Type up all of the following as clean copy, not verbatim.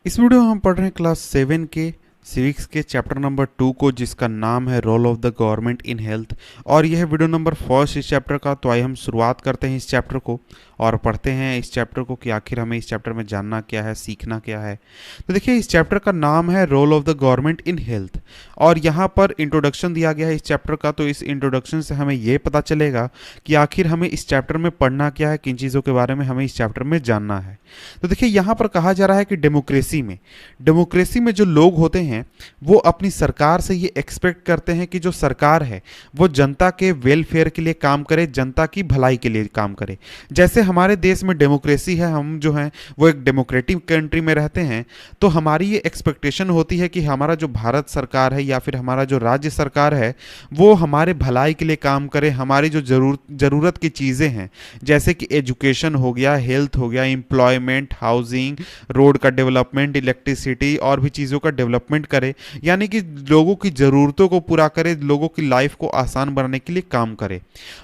इस वीडियो में हम पढ़ रहे हैं क्लास 7 के सिविक्स के चैप्टर नंबर 2 को, जिसका नाम है role of the government in health. और यह वीडियो नंबर फर्स्ट इस चैप्टर का। तो आइए हम शुरुआत करते हैं इस चैप्टर को और पढ़ते हैं इस चैप्टर को कि आखिर हमें इस चैप्टर में जानना क्या है, सीखना क्या है। तो देखिए, इस चैप्टर का नाम है role of the government in health और यहाँ पर इंट्रोडक्शन दिया गया है इस चैप्टर का। तो इस इंट्रोडक्शन से हमें ये पता चलेगा कि आखिर हमें इस चैप्टर में पढ़ना क्या है, किन चीज़ों के बारे में हमें इस चैप्टर में जानना है। तो देखिए, यहाँ पर कहा जा रहा है कि डेमोक्रेसी में जो लोग होते हैं वो अपनी सरकार से ये एक्सपेक्ट करते हैं कि जो सरकार है वो जनता के वेलफेयर के लिए काम करे, जनता की भलाई के लिए काम करे। जैसे हमारे देश में डेमोक्रेसी है, हम जो हैं वो एक डेमोक्रेटिक कंट्री में रहते हैं, तो हमारी ये एक्सपेक्टेशन होती है कि हमारा जो भारत सरकार है या फिर हमारा जो राज्य सरकार है वो हमारे भलाई के लिए काम करे। हमारी जो ज़रूरत की चीज़ें हैं जैसे कि एजुकेशन हो गया, हेल्थ हो गया, एम्प्लॉयमेंट, हाउसिंग, रोड का डेवलपमेंट, इलेक्ट्रिसिटी और भी चीज़ों का डेवलपमेंट करे, यानी कि लोगों की ज़रूरतों को पूरा करे, लोगों की लाइफ को आसान बनाने के लिए काम करे।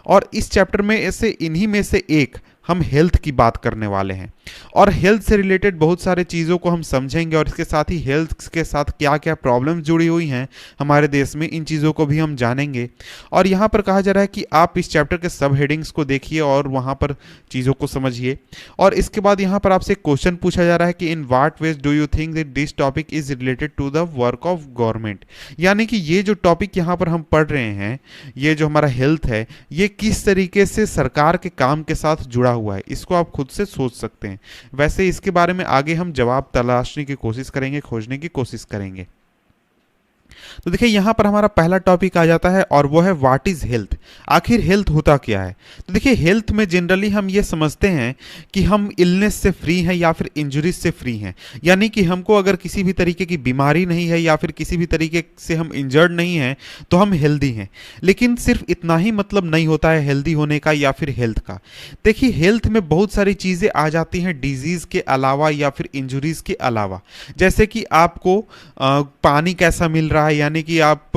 और इस चैप्टर में ऐसे इन्हीं में से एक हम हेल्थ की बात करने वाले हैं और हेल्थ से रिलेटेड बहुत सारे चीज़ों को हम समझेंगे और इसके साथ ही हेल्थ के साथ क्या क्या प्रॉब्लम्स जुड़ी हुई हैं हमारे देश में, इन चीज़ों को भी हम जानेंगे। और यहाँ पर कहा जा रहा है कि आप इस चैप्टर के सब हेडिंग्स को देखिए और वहाँ पर चीज़ों को समझिए। और इसके बाद यहाँ पर आपसे क्वेश्चन पूछा जा रहा है कि in what ways do you think that this topic is related to the work of government, यानी कि ये जो टॉपिक यहाँ पर हम पढ़ रहे हैं, ये जो हमारा हेल्थ है, ये किस तरीके से सरकार के काम के साथ जुड़ा हुआ है, इसको आप खुद से सोच सकते हैं। वैसे इसके बारे में आगे हम जवाब तलाशने की कोशिश करेंगे, खोजने की कोशिश करेंगे। तो देखिए, यहां पर हमारा पहला टॉपिक आ जाता है और वो है व्हाट इज हेल्थ। आखिर हेल्थ होता क्या है? तो देखिए, हेल्थ में जनरली हम ये समझते हैं कि हम इलनेस से फ्री हैं या फिर इंजरीज से फ्री हैं, यानी कि हमको अगर किसी भी तरीके की बीमारी नहीं है या फिर किसी भी तरीके से हम इंजर्ड नहीं हैं तो हम हेल्दी हैं। लेकिन सिर्फ इतना ही मतलब नहीं होता है हेल्दी होने का या फिर हेल्थ का। देखिए, हेल्थ में बहुत सारी चीज़ें आ जाती हैं डिजीज़ के अलावा या फिर इंजरीज के अलावा। जैसे कि आपको पानी कैसा मिल रहा है, यानी कि आप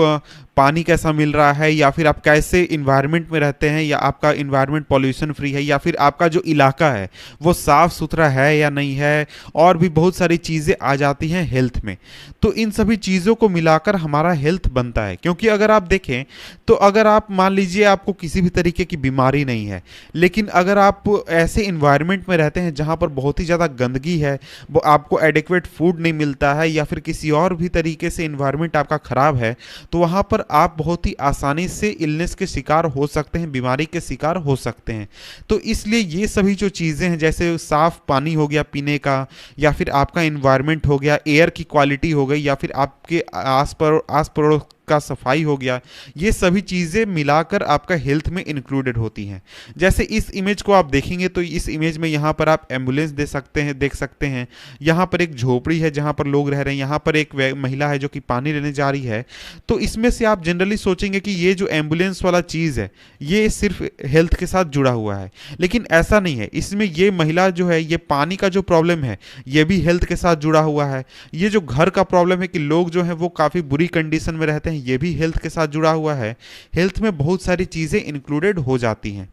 पानी कैसा मिल रहा है, या फिर आप कैसे इन्वायरमेंट में रहते हैं, या आपका इन्वायरमेंट पॉल्यूशन फ्री है, या फिर आपका जो इलाका है वो साफ़ सुथरा है या नहीं है, और भी बहुत सारी चीज़ें आ जाती हैं हेल्थ में। तो इन सभी चीज़ों को मिलाकर हमारा हेल्थ बनता है। क्योंकि अगर आप देखें तो अगर आप मान लीजिए आपको किसी भी तरीके की बीमारी नहीं है, लेकिन अगर आप ऐसे इन्वायरमेंट में रहते हैं जहाँ पर बहुत ही ज़्यादा गंदगी है, वो आपको एडिक्वेट फूड नहीं मिलता है, या फिर किसी और भी तरीके से इन्वायरमेंट आपका ख़राब है, तो वहाँ पर आप बहुत ही आसानी से इलनेस के शिकार हो सकते हैं, बीमारी के शिकार हो सकते हैं। तो इसलिए ये सभी जो चीज़ें हैं, जैसे साफ पानी हो गया पीने का, या फिर आपका इन्वायरमेंट हो गया, एयर की क्वालिटी हो गई, या फिर आपके आस पड़ोस का सफाई हो गया, ये सभी चीज़ें मिलाकर आपका हेल्थ में इंक्लूडेड होती हैं। जैसे इस इमेज को आप देखेंगे तो इस इमेज में यहाँ पर आप एम्बुलेंस देख सकते हैं। यहाँ पर एक झोपड़ी है जहाँ पर लोग रह रहे हैं, यहाँ पर एक महिला है जो कि पानी लेने जा रही है। तो इसमें से आप जनरली सोचेंगे कि ये जो एम्बुलेंस वाला चीज़ है ये सिर्फ हेल्थ के साथ जुड़ा हुआ है, लेकिन ऐसा नहीं है। इसमें ये महिला जो है, ये पानी का जो प्रॉब्लम है ये भी हेल्थ के साथ जुड़ा हुआ है। ये जो घर का प्रॉब्लम है कि लोग जो है वो काफ़ी बुरी कंडीशन में रहते हैं, ये भी हेल्थ के साथ जुड़ा हुआ है। हेल्थ में बहुत सारी चीजें इंक्लूडेड हो जाती हैं।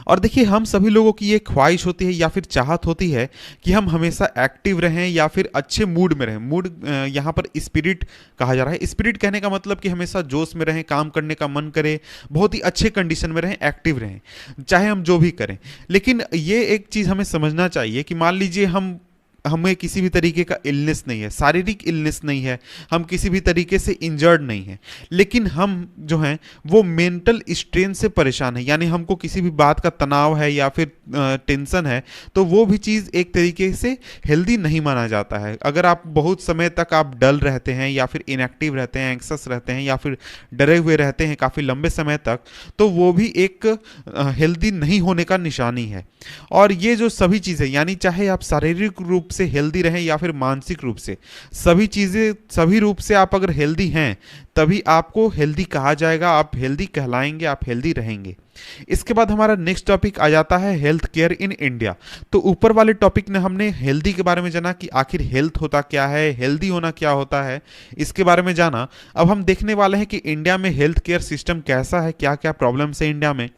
और देखिए, हम सभी लोगों की ये ख्वाहिश होती है या फिर चाहत होती है कि हम हमेशा एक्टिव रहें या फिर अच्छे मूड में रहें। मूड यहाँ पर स्पिरिट कहा जा रहा है। स्पिरिट कहने का मतलब कि हमेशा जोश में रहें, काम करने का मन करे, बहुत ही अच्छे कंडीशन में रहें, एक्टिव रहें, चाहे हम जो भी करें। लेकिन ये एक चीज़ हमें समझना चाहिए कि मान लीजिए हमें किसी भी तरीके का इलनेस नहीं है, शारीरिक इलनेस नहीं है, हम किसी भी तरीके से इंजर्ड नहीं हैं, लेकिन हम जो हैं वो मेंटल स्ट्रेन से परेशान है, यानी हमको किसी भी बात का तनाव है या फिर टेंशन है, तो वो भी चीज़ एक तरीके से हेल्दी नहीं माना जाता है। अगर आप बहुत समय तक आप डल रहते हैं या फिर इनएक्टिव रहते हैं, एंक्सस रहते हैं या फिर डरे हुए रहते हैं काफ़ी लंबे समय तक, तो वो भी एक हेल्दी नहीं होने का निशानी है। और ये जो सभी चीज़ें, यानी चाहे आप शारीरिक रूप से हेल्दी रहें या फिर मानसिक रूप से, सभी चीज़ें सभी रूप से आप अगर हेल्दी हैं तभी आपको हेल्दी कहा जाएगा, आप हेल्दी कहलाएंगे, आप हेल्दी रहेंगे। इसके बाद हमारा नेक्स्ट टॉपिक आ जाता है हेल्थ केयर इन इंडिया। तो ऊपर वाले टॉपिक में हमने हेल्दी के बारे में जाना कि आखिर हेल्थ होता क्या है, हेल्दी होना क्या होता है, इसके बारे में जाना। अब हम देखने वाले हैं कि इंडिया में हेल्थ केयर सिस्टम कैसा है, क्या क्या प्रॉब्लम्स है इंडिया में।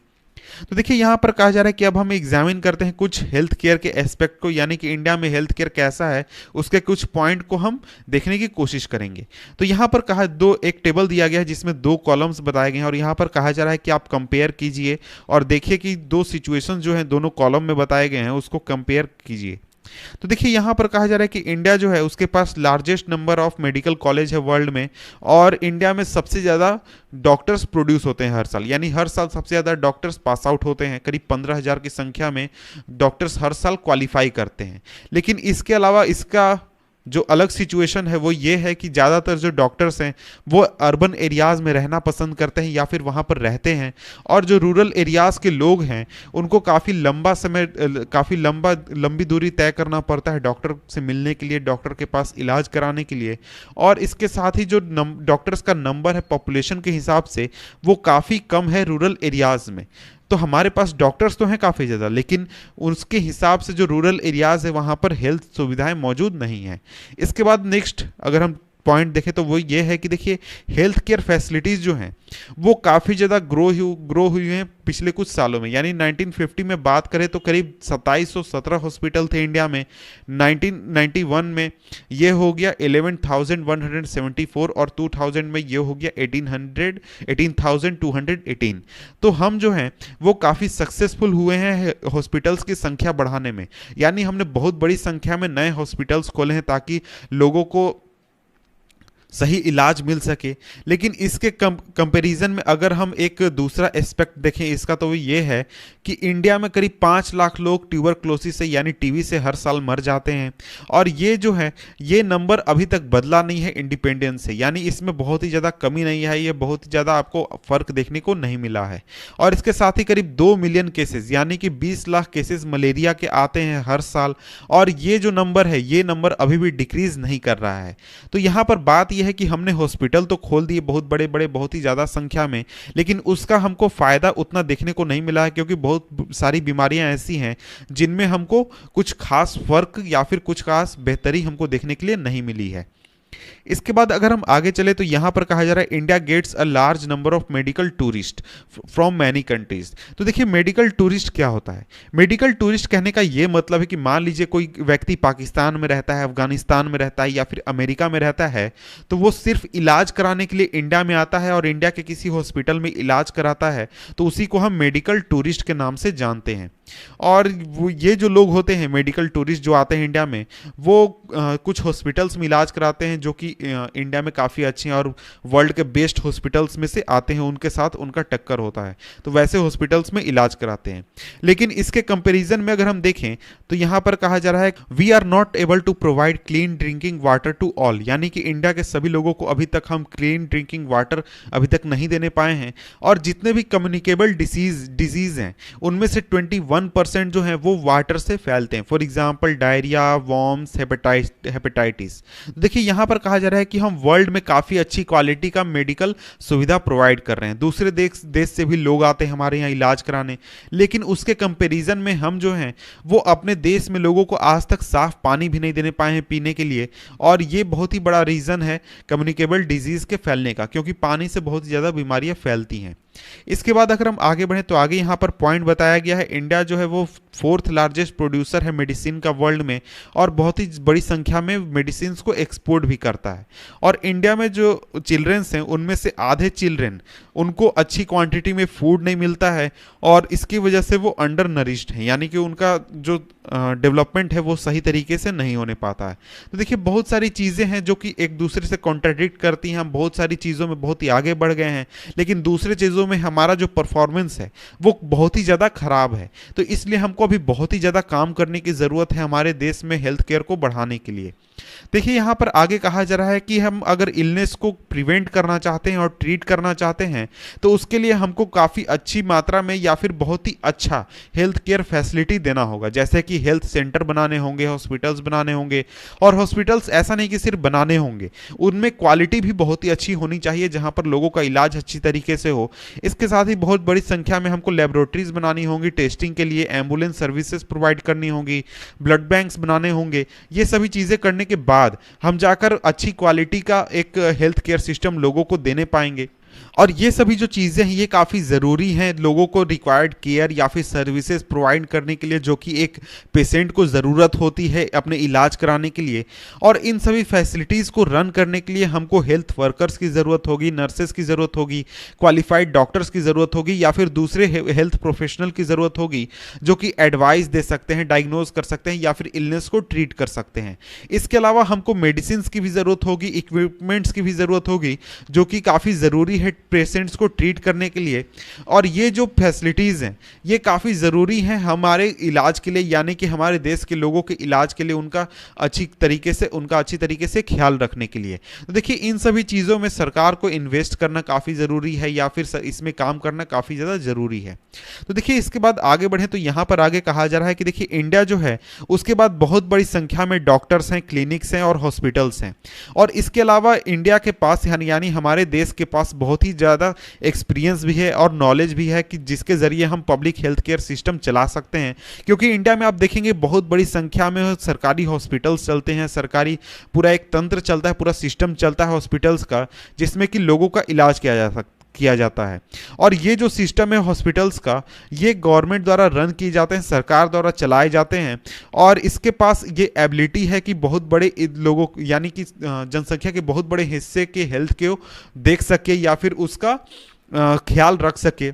तो देखिए यहाँ पर कहा जा रहा है कि अब हम एग्जामिन करते हैं कुछ हेल्थ केयर के एस्पेक्ट को, यानी कि इंडिया में हेल्थ केयर कैसा है उसके कुछ पॉइंट को हम देखने की कोशिश करेंगे। तो यहाँ पर कहा दो एक टेबल दिया गया है जिसमें दो कॉलम्स बताए गए हैं और यहाँ पर कहा जा रहा है कि आप कंपेयर कीजिए और देखिए कि दो सिचुएशन जो है दोनों कॉलम में बताए गए हैं उसको कंपेयर कीजिए। तो देखिए यहाँ पर कहा जा रहा है कि इंडिया जो है उसके पास largest number of medical college है वर्ल्ड में, और इंडिया में सबसे ज़्यादा डॉक्टर्स प्रोड्यूस होते हैं हर साल, यानी हर साल सबसे ज़्यादा डॉक्टर्स पास आउट होते हैं। करीब 15,000 की संख्या में डॉक्टर्स हर साल क्वालिफाई करते हैं। लेकिन इसके अलावा इसका जो अलग सिचुएशन है वो ये है कि ज़्यादातर जो डॉक्टर्स हैं वो अर्बन एरियाज़ में रहना पसंद करते हैं या फिर वहाँ पर रहते हैं, और जो रूरल एरियाज़ के लोग हैं उनको काफ़ी लंबा समय काफ़ी लंबी दूरी तय करना पड़ता है डॉक्टर से मिलने के लिए, डॉक्टर के पास इलाज कराने के लिए। और इसके साथ ही जो डॉक्टर्स का नंबर है पॉपुलेशन के हिसाब से वो काफ़ी कम है रूरल एरियाज़ में। तो हमारे पास डॉक्टर्स तो हैं काफ़ी ज़्यादा, लेकिन उसके हिसाब से जो रूरल एरियाज़ है वहाँ पर हेल्थ सुविधाएं मौजूद नहीं हैं। इसके बाद नेक्स्ट अगर हम पॉइंट देखें तो वो ये है कि देखिए हेल्थ केयर फैसिलिटीज़ जो हैं वो काफ़ी ज़्यादा ग्रो हुई हैं पिछले कुछ सालों में। यानी 1950 में बात करें तो करीब 2717 हॉस्पिटल थे इंडिया में, 1991 में ये हो गया 11,174 और 2000 में ये हो गया 18,218। तो हम जो हैं वो काफ़ी सक्सेसफुल हुए हैं हॉस्पिटल्स की संख्या बढ़ाने में, यानी हमने बहुत बड़ी संख्या में नए हॉस्पिटल्स खोले हैं ताकि लोगों को सही इलाज मिल सके। लेकिन इसके कंपैरिजन में अगर हम एक दूसरा एस्पेक्ट देखें इसका तो वो ये है कि इंडिया में करीब 5 लाख लोग ट्यूबरक्लोसिस से यानी टीबी से हर साल मर जाते हैं, और ये जो है ये नंबर अभी तक बदला नहीं है इंडिपेंडेंस से, यानी इसमें बहुत ही ज़्यादा कमी नहीं है, ये बहुत ही ज़्यादा आपको फ़र्क देखने को नहीं मिला है। और इसके साथ ही करीब 2 मिलियन केसेस यानी कि 20 लाख केसेस मलेरिया के आते हैं हर साल, और ये जो नंबर है ये नंबर अभी भी डिक्रीज़ नहीं कर रहा है। तो यहाँ पर बात यह है कि हमने हॉस्पिटल तो खोल दिए बहुत बड़े बड़े बहुत ही ज़्यादा संख्या में, लेकिन उसका हमको फ़ायदा उतना देखने को नहीं मिला है, क्योंकि बहुत सारी बीमारियां ऐसी हैं जिनमें हमको कुछ खास फर्क या फिर कुछ खास बेहतरी हमको देखने के लिए नहीं मिली है। इसके बाद अगर हम आगे चले तो यहां पर कहा जा रहा है India gets a large number of medical tourist from many countries. तो देखिए मेडिकल टूरिस्ट क्या होता है? मेडिकल टूरिस्ट कहने का ये मतलब है कि मान लीजिए कोई व्यक्ति पाकिस्तान में रहता है, अफगानिस्तान में रहता है या फिर अमेरिका में रहता है, तो वो सिर्फ इलाज कराने के लिए इंडिया में आता है और इंडिया के किसी हॉस्पिटल में इलाज कराता है, तो उसी को हम मेडिकल टूरिस्ट के नाम से जानते हैं। और ये जो लोग होते हैं मेडिकल टूरिस्ट जो आते हैं इंडिया में, वो कुछ हॉस्पिटल्स में इलाज कराते हैं जो कि इंडिया में काफ़ी अच्छे हैं और वर्ल्ड के बेस्ट हॉस्पिटल्स में से आते हैं, उनके साथ उनका टक्कर होता है, तो वैसे हॉस्पिटल्स में इलाज कराते हैं। लेकिन इसके कंपैरिजन में अगर हम देखें तो यहाँ पर कहा जा रहा है we are not able to provide clean drinking water to all, यानी कि इंडिया के सभी लोगों को अभी तक हम क्लीन ड्रिंकिंग वाटर अभी तक नहीं देने पाए हैं। और जितने भी कम्युनिकेबल डिजीज़ हैं उनमें से 21% जो है वो वाटर से फैलते हैं। For example diarrhoea, worms, hepatitis. देखिए यहाँ पर कहा जा रहा है कि हम वर्ल्ड में काफ़ी अच्छी क्वालिटी का मेडिकल सुविधा प्रोवाइड कर रहे हैं, दूसरे देश से भी लोग आते हैं हमारे यहाँ इलाज कराने, लेकिन उसके कंपैरिजन में हम जो हैं वो अपने देश में लोगों को आज तक साफ पानी भी नहीं देने पाए हैं पीने के लिए। और ये बहुत ही बड़ा रीज़न है कम्युनिकेबल डिजीज़ के फैलने का, क्योंकि पानी से बहुत ज़्यादा बीमारियाँ फैलती हैं। इसके बाद अगर हम आगे बढ़ें तो आगे यहाँ पर पॉइंट बताया गया है इंडिया जो है वो 4th लार्जेस्ट प्रोड्यूसर है मेडिसिन का वर्ल्ड में, और बहुत ही बड़ी संख्या में मेडिसिन को एक्सपोर्ट भी करता है। और इंडिया में जो चिल्ड्रंस हैं उनमें से आधे चिल्ड्रन उनको अच्छी क्वांटिटी में फूड नहीं मिलता है, और इसकी वजह से वो अंडर नरिश्ड हैं, यानी कि उनका जो डेवलपमेंट है वो सही तरीके से नहीं होने पाता है। तो देखिए बहुत सारी चीज़ें हैं जो कि एक दूसरे से कॉन्ट्राडिक्ट करती हैं। हम बहुत सारी चीज़ों में बहुत ही आगे बढ़ गए हैं, लेकिन दूसरे चीज़ों में हमारा जो परफॉर्मेंस है वो बहुत ही ज़्यादा खराब है। तो इसलिए हमको अभी बहुत ही ज़्यादा काम करने की ज़रूरत है हमारे देश में हेल्थ केयर को बढ़ाने के लिए। देखिए यहाँ पर आगे कहा जा रहा है कि हम अगर इलनेस को प्रिवेंट करना चाहते हैं और ट्रीट करना चाहते हैं तो उसके लिए हमको काफ़ी अच्छी मात्रा में या फिर बहुत ही अच्छा हेल्थ केयर फैसिलिटी देना होगा, जैसे कि हेल्थ सेंटर बनाने होंगे, हॉस्पिटल्स बनाने होंगे। और हॉस्पिटल्स ऐसा नहीं कि सिर्फ बनाने होंगे, उनमें क्वालिटी भी बहुत ही अच्छी होनी चाहिए जहाँ पर लोगों का इलाज अच्छी तरीके से हो। इसके साथ ही बहुत बड़ी संख्या में हमको लेबोरेटरीज बनानी होंगी टेस्टिंग के लिए, एम्बुलेंस सर्विसेज प्रोवाइड करनी होंगी, ब्लड बैंक्स बनाने होंगे। ये सभी चीज़ें करने के बाद हम जाकर अच्छी क्वालिटी का एक हेल्थ केयर सिस्टम लोगों को देने पाएंगे। और ये सभी जो चीज़ें हैं ये काफ़ी ज़रूरी हैं लोगों को रिक्वायर्ड केयर या फिर सर्विसेज प्रोवाइड करने के लिए, जो कि एक पेशेंट को ज़रूरत होती है अपने इलाज कराने के लिए। और इन सभी फैसिलिटीज़ को रन करने के लिए हमको हेल्थ वर्कर्स की ज़रूरत होगी, नर्सेज की ज़रूरत होगी, क्वालिफाइड डॉक्टर्स की ज़रूरत होगी, या फिर दूसरे हेल्थ प्रोफेशनल की ज़रूरत होगी जो कि एडवाइस दे सकते हैं, डायग्नोज कर सकते हैं या फिर इलनेस को ट्रीट कर सकते हैं। इसके अलावा हमको मेडिसिन की भी ज़रूरत होगी, इक्विपमेंट्स की भी ज़रूरत होगी, जो कि काफ़ी ज़रूरी है पेशेंट्स को ट्रीट करने के लिए। और ये जो फैसिलिटीज़ हैं ये काफ़ी ज़रूरी हैं हमारे इलाज के लिए, यानी कि हमारे देश के लोगों के इलाज के लिए उनका अच्छी तरीके से ख्याल रखने के लिए। तो देखिए इन सभी चीज़ों में सरकार को इन्वेस्ट करना काफ़ी ज़रूरी है, या फिर इसमें काम करना काफ़ी ज़्यादा ज़रूरी है। तो देखिए इसके बाद आगे बढ़ें तो यहाँ पर आगे कहा जा रहा है कि देखिए इंडिया जो है उसके बाद बहुत बड़ी संख्या में डॉक्टर्स हैं, क्लिनिक्स हैं और हॉस्पिटल्स हैं। और इसके अलावा इंडिया के पास यानी हमारे देश के पास बहुत ही ज़्यादा एक्सपीरियंस भी है और नॉलेज भी है कि जिसके ज़रिए हम पब्लिक हेल्थ केयर सिस्टम चला सकते हैं। क्योंकि इंडिया में आप देखेंगे बहुत बड़ी संख्या में सरकारी हॉस्पिटल्स चलते हैं, सरकारी पूरा एक तंत्र चलता है, पूरा सिस्टम चलता है हॉस्पिटल्स का, जिसमें कि लोगों का इलाज किया जाता है। और ये जो सिस्टम है हॉस्पिटल्स का, ये गवर्नमेंट द्वारा रन किए जाते हैं, सरकार द्वारा चलाए जाते हैं। और इसके पास ये एबिलिटी है कि बहुत बड़े लोगों यानी कि जनसंख्या के बहुत बड़े हिस्से के हेल्थ को देख सके या फिर उसका ख्याल रख सके।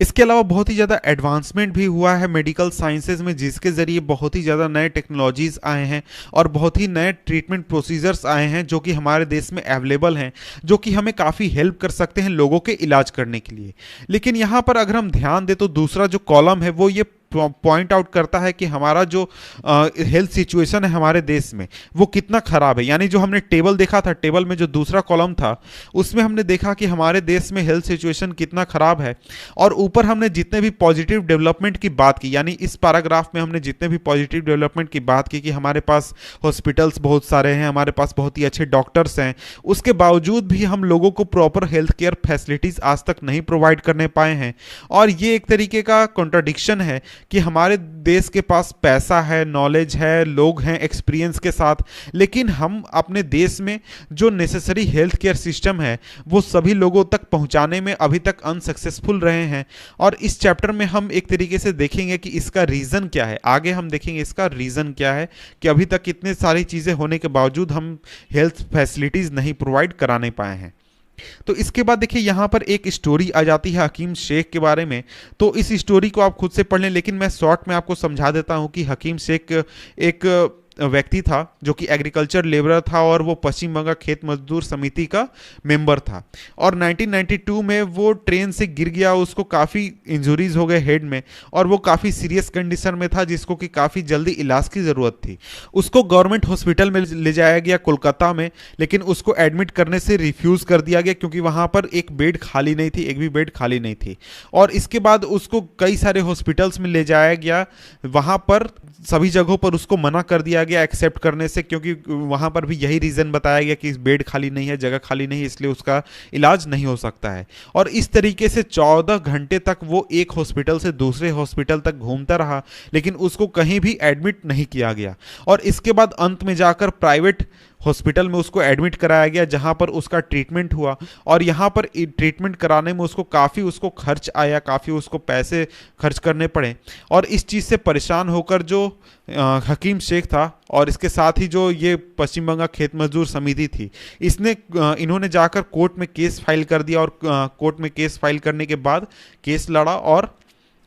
इसके अलावा बहुत ही ज़्यादा एडवांसमेंट भी हुआ है मेडिकल साइंसेज में, जिसके ज़रिए बहुत ही ज़्यादा नए टेक्नोलॉजीज़ आए हैं और बहुत ही नए ट्रीटमेंट प्रोसीजर्स आए हैं जो कि हमारे देश में अवेलेबल हैं, जो कि हमें काफ़ी हेल्प कर सकते हैं लोगों के इलाज करने के लिए। लेकिन यहाँ पर अगर हम ध्यान दें तो दूसरा जो कॉलम है वो ये पॉइंट आउट करता है कि हमारा जो हेल्थ सिचुएशन है हमारे देश में वो कितना ख़राब है। यानी जो हमने टेबल देखा था, टेबल में जो दूसरा कॉलम था उसमें हमने देखा कि हमारे देश में हेल्थ सिचुएशन कितना ख़राब है। और ऊपर हमने जितने भी पॉजिटिव डेवलपमेंट की बात की, यानी इस पैराग्राफ में हमने जितने भी पॉजिटिव डेवलपमेंट की बात की कि हमारे पास हॉस्पिटल्स बहुत सारे हैं, हमारे पास बहुत ही अच्छे डॉक्टर्स हैं, उसके बावजूद भी हम लोगों को प्रॉपर हेल्थ केयर फैसिलिटीज़ आज तक नहीं प्रोवाइड करने पाए हैं। और ये एक तरीके का कॉन्ट्राडिक्शन है कि हमारे देश के पास पैसा है, नॉलेज है, लोग हैं एक्सपीरियंस के साथ, लेकिन हम अपने देश में जो नेसेसरी हेल्थ केयर सिस्टम है वो सभी लोगों तक पहुंचाने में अभी तक अनसक्सेसफुल रहे हैं। और इस चैप्टर में हम एक तरीके से देखेंगे कि इसका रीज़न क्या है, आगे हम देखेंगे इसका रीज़न क्या है कि अभी तक इतने सारी चीज़ें होने के बावजूद हम हेल्थ फैसिलिटीज़ नहीं प्रोवाइड कराने पाए हैं। तो इसके बाद देखिए यहाँ पर एक स्टोरी आ जाती है हकीम शेख के बारे में। तो इस स्टोरी को आप खुद से पढ़ लें, लेकिन मैं शॉर्ट में आपको समझा देता हूँ कि हकीम शेख एक व्यक्ति था जो कि एग्रीकल्चर लेबरर था और वो पश्चिम बंगाल खेत मजदूर समिति का मेंबर था। और 1992 में वो ट्रेन से गिर गया, उसको काफ़ी इंजरीज हो गए हेड में और वो काफ़ी सीरियस कंडीशन में था जिसको कि काफ़ी जल्दी इलाज की ज़रूरत थी। उसको गवर्नमेंट हॉस्पिटल में ले जाया गया कोलकाता में, लेकिन उसको एडमिट करने से रिफ्यूज़ कर दिया गया क्योंकि वहाँ पर एक बेड खाली नहीं थी, एक भी बेड खाली नहीं थी। और इसके बाद उसको कई सारे हॉस्पिटल्स में ले जाया गया, वहाँ पर सभी जगहों पर उसको मना कर दिया गया एक्सेप्ट करने से, क्योंकि वहाँ पर भी यही रीज़न बताया गया कि बेड खाली नहीं है, जगह खाली नहीं है, इसलिए उसका इलाज नहीं हो सकता है। और इस तरीके से 14 घंटे तक वो एक हॉस्पिटल से दूसरे हॉस्पिटल तक घूमता रहा, लेकिन उसको कहीं भी एडमिट नहीं किया गया। और इसके बाद अंत में जाकर प्राइवेट हॉस्पिटल में उसको एडमिट कराया गया जहां पर उसका ट्रीटमेंट हुआ। और यहां पर ट्रीटमेंट कराने में उसको काफ़ी खर्च आया, काफ़ी उसको पैसे खर्च करने पड़े। और इस चीज़ से परेशान होकर जो हकीम शेख था और इसके साथ ही जो ये पश्चिम बंगाल खेत मजदूर समिति थी, इन्होंने जाकर कोर्ट में केस फाइल कर दिया। और कोर्ट में केस फाइल करने के बाद केस लड़ा और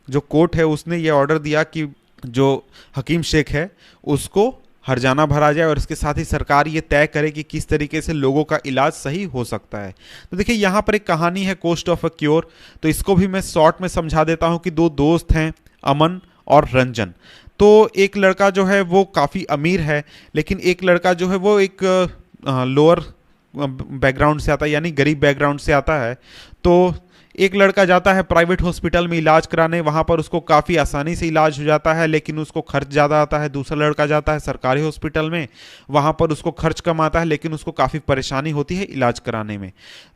जो कोर्ट है उसने ये ऑर्डर दिया कि जो हकीम शेख है उसको हर्जाना भरा जाए और इसके साथ ही सरकार ये तय करे कि किस तरीके से लोगों का इलाज सही हो सकता है। तो देखिए यहाँ पर एक कहानी है कॉस्ट ऑफ अ क्योर, तो इसको भी मैं शॉर्ट में समझा देता हूँ कि दो दोस्त हैं अमन और रंजन। तो एक लड़का जो है वो काफ़ी अमीर है, लेकिन एक लड़का जो है वो एक लोअर बैकग्राउंड से आता है, यानी गरीब बैकग्राउंड से आता है। तो एक लड़का जाता है प्राइवेट हॉस्पिटल में इलाज कराने, वहाँ पर उसको काफ़ी आसानी से इलाज हो जाता है, लेकिन उसको खर्च ज़्यादा आता है। दूसरा लड़का जाता है सरकारी हॉस्पिटल में, वहाँ पर उसको खर्च कम आता है, लेकिन उसको काफ़ी परेशानी होती है इलाज कराने में।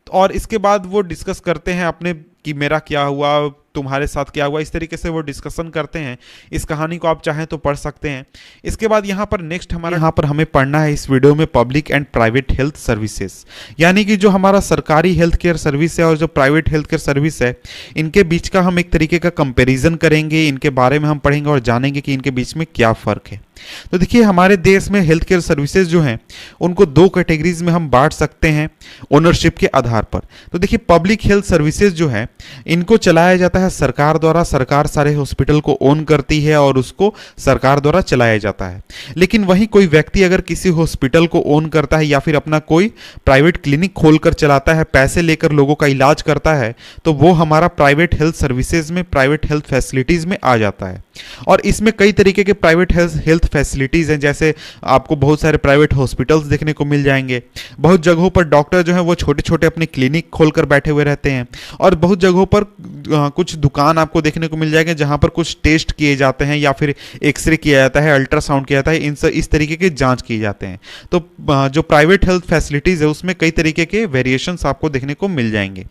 और इसके बाद वो डिस्कस करते हैं अपने कि मेरा क्या हुआ, तुम्हारे साथ क्या हुआ, इस तरीके से वो डिस्कशन करते हैं। इस कहानी को आप चाहें तो पढ़ सकते हैं। इसके बाद यहाँ पर नेक्स्ट यहाँ पर हमें पढ़ना है इस वीडियो में public and private health services, यानी कि जो हमारा सरकारी हेल्थ केयर सर्विस है और जो प्राइवेट हेल्थ केयर सर्विस है, इनके बीच का हम एक तरीके का कंपैरिजन करेंगे, इनके बारे में हम पढ़ेंगे और जानेंगे कि इनके बीच में क्या फ़र्क है। तो देखिए, हमारे देश में हेल्थ केयर सर्विसेज जो हैं उनको दो कैटेगरीज में हम बांट सकते हैं ओनरशिप के आधार पर। तो देखिए, पब्लिक हेल्थ सर्विसेज जो है इनको चलाया जाता है सरकार द्वारा, सरकार सारे हॉस्पिटल को ओन करती है और उसको सरकार द्वारा चलाया जाता है। लेकिन वहीं कोई व्यक्ति अगर किसी हॉस्पिटल को ओन करता है या फिर अपना कोई प्राइवेट क्लिनिक खोलकर चलाता है, पैसे लेकर लोगों का इलाज करता है, तो वो हमारा प्राइवेट हेल्थ सर्विसेज में, प्राइवेट हेल्थ फैसिलिटीज में आ जाता है। और इसमें कई तरीके के प्राइवेट हेल्थ फैसिलिटीज़ हैं, जैसे आपको बहुत सारे प्राइवेट हॉस्पिटल्स देखने को मिल जाएंगे। बहुत जगहों पर डॉक्टर जो हैं वो छोटे छोटे अपने क्लिनिक खोलकर बैठे हुए रहते हैं, और बहुत जगहों पर कुछ दुकान आपको देखने को मिल जाएंगे जहां पर कुछ टेस्ट किए जाते हैं या फिर एक्सरे किया जाता है, अल्ट्रासाउंड किया जाता है, इस तरीके के जांच किए जाते हैं। तो जो प्राइवेट हेल्थ फैसिलिटीज़ है उसमें कई तरीके के वेरिएशंस आपको देखने को मिल जाएंगे।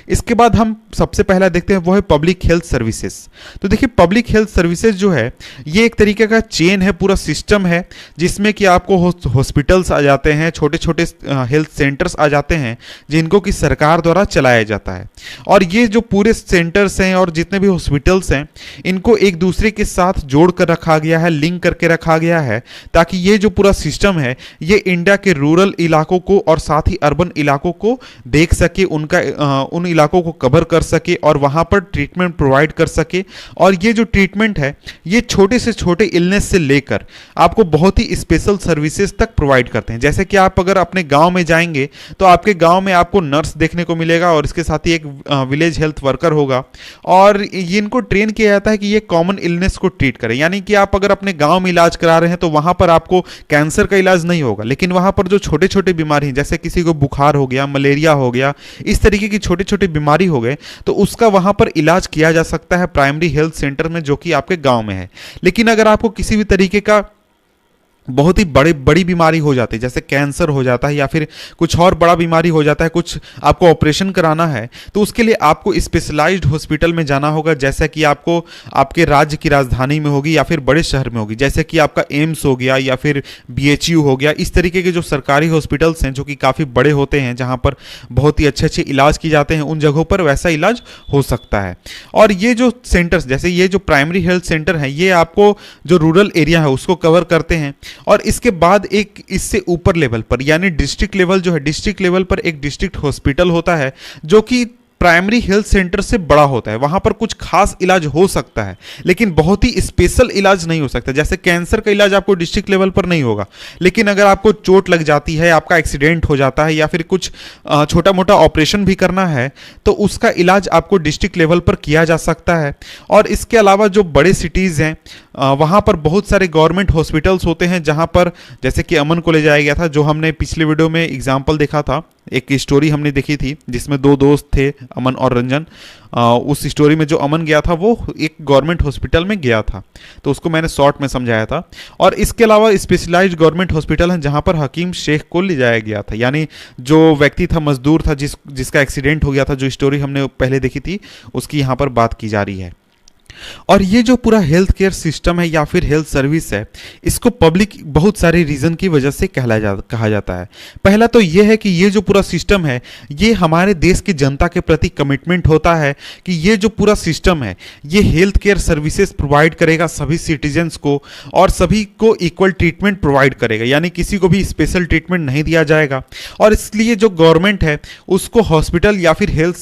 इसके बाद हम सबसे पहला देखते हैं वो है पब्लिक हेल्थ सर्विसेज। तो देखिए, पब्लिक हेल्थ सर्विसेज जो है ये एक तरीके का चेन है, पूरा सिस्टम है, जिसमें कि आपको हॉस्पिटल्स आ जाते हैं, छोटे छोटे हेल्थ सेंटर्स आ जाते हैं जिनको कि सरकार द्वारा चलाया जाता है। और ये जो पूरे सेंटर्स हैं और जितने भी हॉस्पिटल्स हैं इनको एक दूसरे के साथ जोड़ कर रखा गया है, लिंक करके रखा गया है, ताकि ये जो पूरा सिस्टम है ये इंडिया के रूरल इलाकों को और साथ ही अर्बन इलाकों को देख सके, उन इलाकों को कवर कर सके और वहां पर ट्रीटमेंट प्रोवाइड कर सके। और ये जो ट्रीटमेंट है ये छोटे से छोटे इलनेस से लेकर आपको बहुत ही स्पेशल सर्विसेज तक प्रोवाइड करते हैं। जैसे कि आप अगर अपने गांव में जाएंगे तो आपके गांव में आपको नर्स देखने को मिलेगा और इसके साथ ही एक विलेज हेल्थ वर्कर होगा, और ये इनको ट्रेन किया जाता है कि ये कॉमन इलनेस को ट्रीट करें। यानी कि आप अगर अपने गाँव में इलाज करा रहे हैं तो वहां पर आपको कैंसर का इलाज नहीं होगा, लेकिन वहां पर जो छोटे छोटे बीमारी हैं, जैसे किसी को बुखार हो गया, मलेरिया हो गया, इस तरीके की छोटे छोटे बीमारी हो गए, तो उसका वहां पर इलाज किया जा सकता है प्राइमरी हेल्थ सेंटर में जो कि आपके गांव में है। लेकिन अगर आपको किसी भी तरीके का बहुत ही बड़ी बीमारी हो जाती है, जैसे कैंसर हो जाता है या फिर कुछ और बड़ा बीमारी हो जाता है, कुछ आपको ऑपरेशन कराना है, तो उसके लिए आपको स्पेशलाइज्ड हॉस्पिटल में जाना होगा, जैसा कि आपको आपके राज्य की राजधानी में होगी या फिर बड़े शहर में होगी, जैसे कि आपका एम्स हो गया या फिर BHU हो गया। इस तरीके के जो सरकारी हॉस्पिटल्स हैं जो कि काफ़ी बड़े होते हैं, जहाँ पर बहुत ही अच्छे अच्छे इलाज किए जाते हैं, उन जगहों पर वैसा इलाज हो सकता है। और ये जो सेंटर्स, जैसे ये जो प्राइमरी हेल्थ सेंटर हैं, ये आपको जो रूरल एरिया है उसको कवर करते हैं। और इसके बाद एक इससे ऊपर लेवल पर, यानी डिस्ट्रिक्ट लेवल जो है, डिस्ट्रिक्ट लेवल पर एक डिस्ट्रिक्ट हॉस्पिटल होता है जो कि प्राइमरी हेल्थ सेंटर से बड़ा होता है। वहां पर कुछ खास इलाज हो सकता है, लेकिन बहुत ही स्पेशल इलाज नहीं हो सकता। जैसे कैंसर का इलाज आपको डिस्ट्रिक्ट लेवल पर नहीं होगा, लेकिन अगर आपको चोट लग जाती है, आपका एक्सीडेंट हो जाता है या फिर कुछ छोटा मोटा ऑपरेशन भी करना है, तो उसका इलाज आपको डिस्ट्रिक्ट लेवल पर किया जा सकता है। और इसके अलावा जो बड़े सिटीज़ हैं वहाँ पर बहुत सारे गवर्नमेंट हॉस्पिटल्स होते हैं, जहाँ पर जैसे कि अमन को ले जाया गया था, जो हमने पिछले वीडियो में एग्जाम्पल देखा था, एक स्टोरी हमने देखी थी जिसमें दो दोस्त थे, अमन और रंजन। उस स्टोरी में जो अमन गया था वो एक गवर्नमेंट हॉस्पिटल में गया था, तो उसको मैंने शॉर्ट में समझाया था। और इसके अलावा स्पेशलाइज्ड गवर्नमेंट हॉस्पिटल हैं जहाँ पर हकीम शेख को ले जाया गया था, यानी जो व्यक्ति था, मजदूर था, जिसका एक्सीडेंट हो गया था, जो स्टोरी हमने पहले देखी थी, उसकी यहाँ पर बात की जा रही है। और ये जो पूरा हेल्थ केयर सिस्टम है या फिर हेल्थ सर्विस है, इसको पब्लिक बहुत सारे रीजन की वजह से कहा जाता है। पहला तो ये है कि ये जो पूरा सिस्टम है ये हमारे देश की जनता के प्रति कमिटमेंट होता है कि ये जो पूरा सिस्टम है ये हेल्थ केयर सर्विसेज प्रोवाइड करेगा सभी सिटीजन्स को, और सभी को इक्वल ट्रीटमेंट प्रोवाइड करेगा, यानी किसी को भी स्पेशल ट्रीटमेंट नहीं दिया जाएगा। और इसलिए जो गवर्नमेंट है उसको हॉस्पिटल या फिर हेल्थ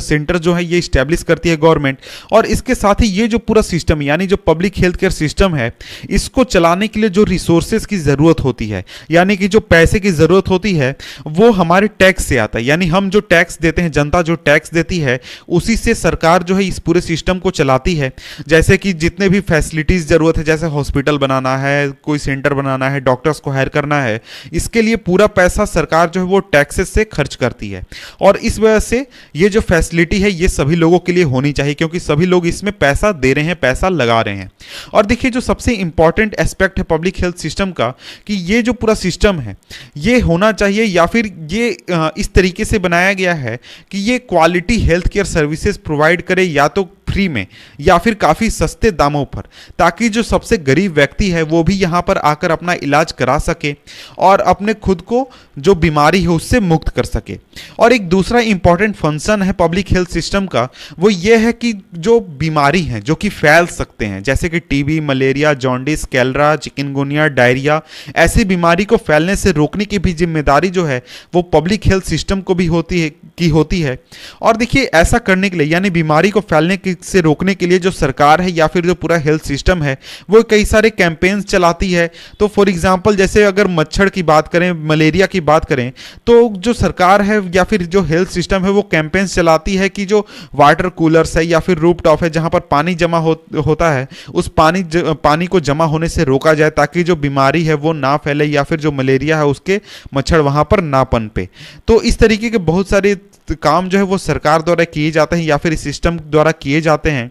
सेंटर जो है ये इस्टेब्लिश करती है गवर्नमेंट। और इसके साथ ही ये जो पूरा सिस्टम, यानी जो पब्लिक हेल्थ केयर सिस्टम है, इसको चलाने के लिए जो रिसोर्सेज की जरूरत होती है, यानी कि जो पैसे की जरूरत होती है, वो हमारे टैक्स से आता है। यानी हम जो टैक्स देते हैं, जनता जो टैक्स देती है, उसी से सरकार जो है इस पूरे सिस्टम को चलाती है। जैसे कि जितने भी फैसिलिटीज जरूरत है, जैसे हॉस्पिटल बनाना है, कोई सेंटर बनाना है, डॉक्टर्स को हायर करना है, इसके लिए पूरा पैसा सरकार जो है वो टैक्सेस से खर्च करती है। और इस वजह से ये जो फैसिलिटी है ये सभी लोगों के लिए होनी चाहिए, क्योंकि सभी लोग इसमें इसमें पैसा दे रहे हैं, पैसा लगा रहे हैं। और देखिए जो सबसे इंपॉर्टेंट एस्पेक्ट है पब्लिक हेल्थ सिस्टम का, कि ये जो पूरा सिस्टम है ये होना चाहिए या फिर ये इस तरीके से बनाया गया है कि ये quality health care services provide करे, या तो फ्री में या फिर काफ़ी सस्ते दामों पर, ताकि जो सबसे गरीब व्यक्ति है वो भी यहाँ पर आकर अपना इलाज करा सके और अपने खुद को जो बीमारी है उससे मुक्त कर सके। और एक दूसरा इंपॉर्टेंट फंक्शन है पब्लिक हेल्थ सिस्टम का, वो ये है कि जो बीमारी हैं जो कि फैल सकते हैं, जैसे कि TB, malaria, jaundice, cholera, chikungunya, diarrhoea, ऐसी बीमारी को फैलने से रोकने की भी जिम्मेदारी जो है वो पब्लिक हेल्थ सिस्टम को भी होती है। और देखिए ऐसा करने के लिए, यानी बीमारी को फैलने से रोकने के लिए जो सरकार है या फिर जो पूरा हेल्थ सिस्टम है वो कई सारे कैंपेन्स चलाती है। तो फॉर एग्जांपल जैसे अगर मच्छर की बात करें, मलेरिया की बात करें, तो जो सरकार है या फिर जो हेल्थ सिस्टम है वो कैंपेन्स चलाती है कि जो वाटर कूलर्स है या फिर रूफटॉप है जहां पर पानी जमा होता है, उस पानी को जमा होने से रोका जाए, ताकि जो बीमारी है वो ना फैले या फिर जो मलेरिया है उसके मच्छर वहां पर ना पनपे। तो इस तरीके के बहुत सारे काम जो है वो सरकार द्वारा किए जाते हैं या फिर इस सिस्टम द्वारा किए जाते हैं।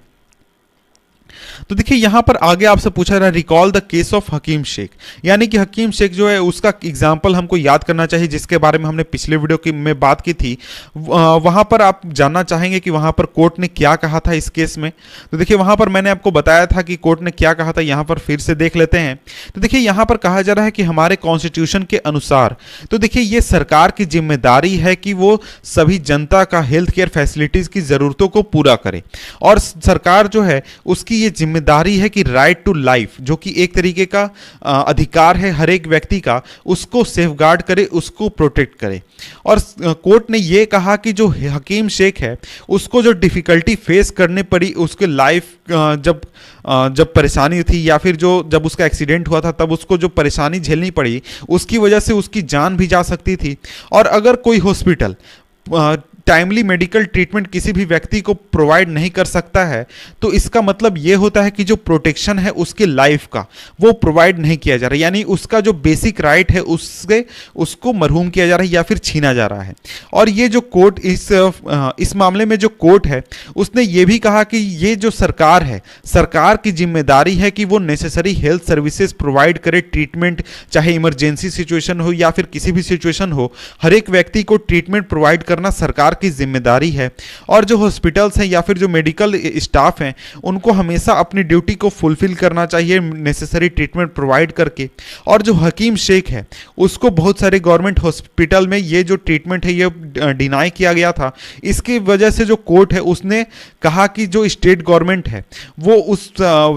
तो देखिए यहां पर आगे आपसे पूछा रहा, रिकॉल द केस ऑफ हकीम शेख, यानी कि हकीम शेख जो है उसका एग्जाम्पल हमको याद करना चाहिए, जिसके बारे में हमने पिछले वीडियो में बात की थी। वहां पर आप जानना चाहेंगे कि वहां पर कोर्ट ने क्या कहा था इस केस में। तो देखिए वहां पर मैंने आपको बताया था कि कोर्ट ने क्या कहा था, यहां पर फिर से देख लेते हैं। तो देखिए यहां पर कहा जा रहा है कि हमारे कॉन्स्टिट्यूशन के अनुसार, तो देखिए ये सरकार की जिम्मेदारी है कि वो सभी जनता का हेल्थ केयर फैसिलिटीज की जरूरतों को पूरा करे, और सरकार जो है उसकी ये जिम्मेदारी है कि राइट टू लाइफ, जो कि एक तरीके का अधिकार है हर एक व्यक्ति का, उसको सेफगार्ड करे, उसको प्रोटेक्ट करे। और कोर्ट ने ये कहा कि जो हकीम शेख है उसको जो डिफिकल्टी फेस करने पड़ी उसके लाइफ जब परेशानी थी या फिर जब उसका एक्सीडेंट हुआ था तब उसको जो परेशानी झेलनी पड़ी उसकी वजह से उसकी जान भी जा सकती थी। और अगर कोई हॉस्पिटल टाइमली मेडिकल ट्रीटमेंट किसी भी व्यक्ति को प्रोवाइड नहीं कर सकता है, तो इसका मतलब ये होता है कि जो प्रोटेक्शन है उसके लाइफ का वो प्रोवाइड नहीं किया जा रहा है, यानी उसका जो बेसिक राइट है उसको मरहूम किया जा रहा है या फिर छीना जा रहा है। और ये जो कोर्ट इस मामले में जो कोर्ट है उसने ये भी कहा कि ये जो सरकार है, सरकार की जिम्मेदारी है कि वो नेसेसरी हेल्थ सर्विसेज प्रोवाइड करे, ट्रीटमेंट, चाहे इमरजेंसी सिचुएशन हो या फिर किसी भी सिचुएशन हो, हर एक व्यक्ति को ट्रीटमेंट प्रोवाइड करना सरकार की जिम्मेदारी है। और जो हॉस्पिटल्स हैं या फिर जो मेडिकल स्टाफ हैं उनको हमेशा अपनी ड्यूटी को फुलफिल करना चाहिए नेसेसरी ट्रीटमेंट प्रोवाइड करके। और जो हकीम शेख है उसको बहुत सारे गवर्नमेंट हॉस्पिटल में ये जो ट्रीटमेंट है ये डिनाई किया गया था। इसकी वजह से जो कोर्ट है उसने कहा कि जो स्टेट गवर्नमेंट है वो उस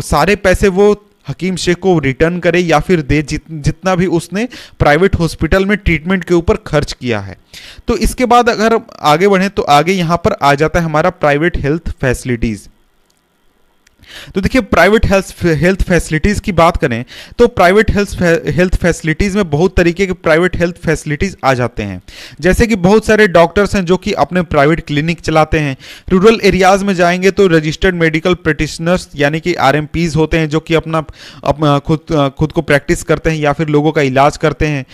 सारे पैसे वो हकीम शेख को रिटर्न करे या फिर दे जितना भी उसने प्राइवेट हॉस्पिटल में ट्रीटमेंट के ऊपर खर्च किया है। तो इसके बाद अगर आगे बढ़े तो आगे यहां पर आ जाता है हमारा प्राइवेट हेल्थ फैसिलिटीज। तो देखिए प्राइवेट हेल्थ फैसिलिटीज की बात करें तो प्राइवेट हेल्थ फैसिलिटीज में बहुत तरीके के प्राइवेट हेल्थ फैसिलिटीज आ जाते हैं, जैसे कि बहुत सारे डॉक्टर्स हैं जो कि अपने प्राइवेट क्लिनिक चलाते हैं। रूरल एरियाज में जाएंगे तो रजिस्टर्ड मेडिकल प्रैक्टिशनर्स यानी कि आरएमपीज होते हैं जो कि अपना खुद को प्रैक्टिस करते हैं या फिर लोगों का इलाज करते हैं।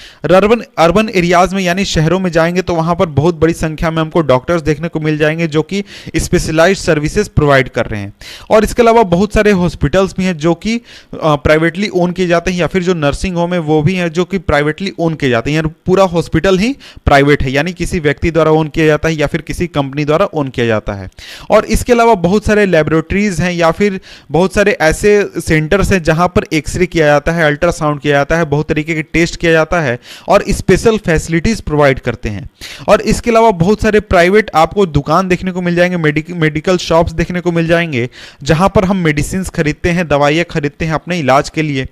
अर्बन एरियाज में यानी शहरों में जाएंगे तो वहां पर बहुत बड़ी संख्या में हमको डॉक्टर्स देखने को मिल जाएंगे जो कि स्पेशलाइज्ड सर्विसेज प्रोवाइड कर रहे हैं। और इसके अलावा बहुत सारे हॉस्पिटल्स भी हैं जो कि प्राइवेटली ओन किए जाते हैं, या फिर जो नर्सिंग होम है वो भी हैं जो कि प्राइवेटली ओन किए जाते हैं। पूरा हॉस्पिटल ही प्राइवेट है, यानी किसी व्यक्ति द्वारा ओन किया जाता है या फिर किसी कंपनी द्वारा ओन किया जाता है। और इसके अलावा बहुत सारे लैबोरेटरीज हैं या फिर बहुत सारे ऐसे सेंटर्स हैं जहां पर एक्सरे किया जाता है, अल्ट्रासाउंड किया जाता है, बहुत तरीके के टेस्ट किया जाता है और स्पेशल फैसिलिटीज प्रोवाइड करते हैं। और इसके अलावा बहुत सारे प्राइवेट आपको दुकान देखने को मिल जाएंगे, मेडिकल शॉप्स देखने को मिल जाएंगे जहां पर हम मेडिसिन खरीदते हैं, दवाइयां खरीदते हैं अपने इलाज के लिए।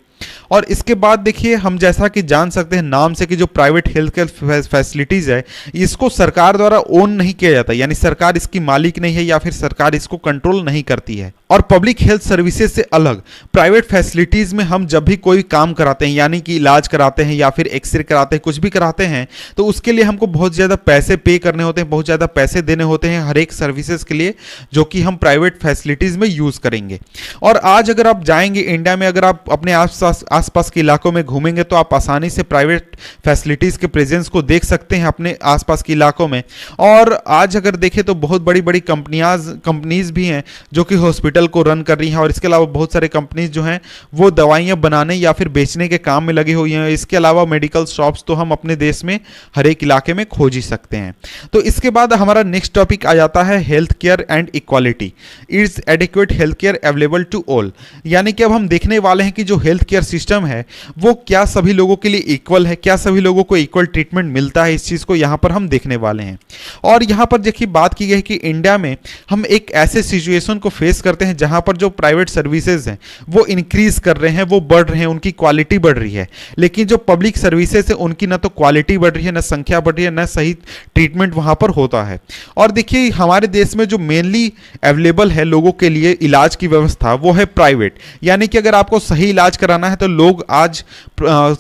और इसके बाद देखिए हम जैसा कि जान सकते हैं नाम से कि जो प्राइवेट हेल्थ केयर फैसिलिटीज है इसको सरकार द्वारा ओन नहीं किया जाता, यानी सरकार इसकी मालिक नहीं है या फिर सरकार इसको कंट्रोल नहीं करती है। और पब्लिक हेल्थ सर्विसेज से अलग प्राइवेट फैसिलिटीज में हम जब भी कोई काम कराते हैं, यानी कि इलाज कराते हैं या फिर एक्सरे कराते हैं, कुछ भी कराते हैं, तो उसके लिए हमको बहुत ज़्यादा पैसे पे करने होते हैं, बहुत ज़्यादा पैसे देने होते हैं हर एक सर्विसेज के लिए जो कि हम प्राइवेट फैसिलिटीज में यूज़ करेंगे। और आज अगर आप जाएंगे इंडिया में, अगर आप अपने आसपास के इलाकों में घूमेंगे तो आप आसानी से प्राइवेट फैसिलिटीज के प्रेजेंस को देख सकते हैं अपने आसपास के इलाकों में। और आज अगर देखें तो बहुत बड़ी बड़ी कंपनीज भी हैं जो कि हॉस्पिटल हॉस्पिटल को रन कर रही हैं, और इसके अलावा बहुत सारे कंपनीज जो हैं वो दवाइयाँ बनाने या फिर बेचने के काम में लगी हुई हैं। इसके अलावा मेडिकल शॉप्स तो हम अपने देश में हर एक इलाके में खोज ही सकते हैं। तो इसके बाद हमारा नेक्स्ट टॉपिक आ जाता है health care and equality. It's adequate health care available to all, यानी कि अब हम देखने वाले हैं कि जो हेल्थ केयर सिस्टम है वो क्या सभी लोगों के लिए इक्वल है, क्या सभी लोगों को इक्वल ट्रीटमेंट मिलता है, इस चीज़ को यहाँ पर हम देखने वाले हैं। और यहाँ पर देखिए बात की गई है कि इंडिया में हम एक ऐसे सिचुएशन को फेस करते हैं जहाँ पर जो प्राइवेट सर्विसेज हैं वो इंक्रीज कर रहे हैं, वो बढ़ रहे हैं, उनकी क्वालिटी बढ़ रही है, लेकिन जो पब्लिक सर्विसेज है उनकी ना तो क्वालिटी बढ़ रही है, ना संख्या बढ़ रही है, ना सही ट्रीटमेंट वहाँ पर होता है। और देखिए हमारे देश में जो मेनली अवेलेबल है लोगों के लिए इलाज की व्यवस्था वो है प्राइवेट, यानी कि अगर आपको सही इलाज कराना है तो लोग आज